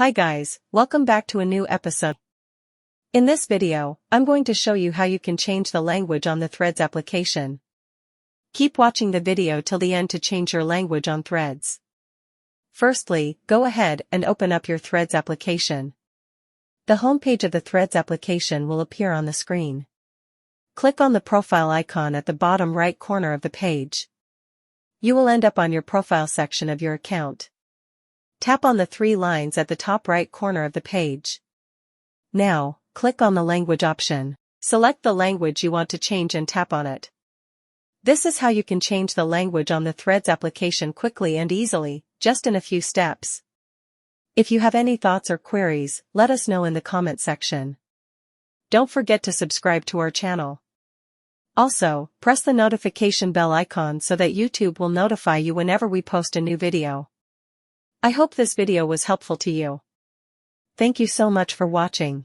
Hi guys, welcome back to a new episode. In this video, I'm going to show you how you can change the language on the Threads application. Keep watching the video till the end to change your language on Threads. Firstly, go ahead and open up your Threads application. The homepage of the Threads application will appear on the screen. Click on the profile icon at the bottom right corner of the page. You will end up on your profile section of your account. Tap on the three lines at the top right corner of the page. Now, click on the language option. Select the language you want to change and tap on it. This is how you can change the language on the Threads application quickly and easily, just in a few steps. If you have any thoughts or queries, let us know in the comment section. Don't forget to subscribe to our channel. Also, press the notification bell icon so that YouTube will notify you whenever we post a new video. I hope this video was helpful to you. Thank you so much for watching.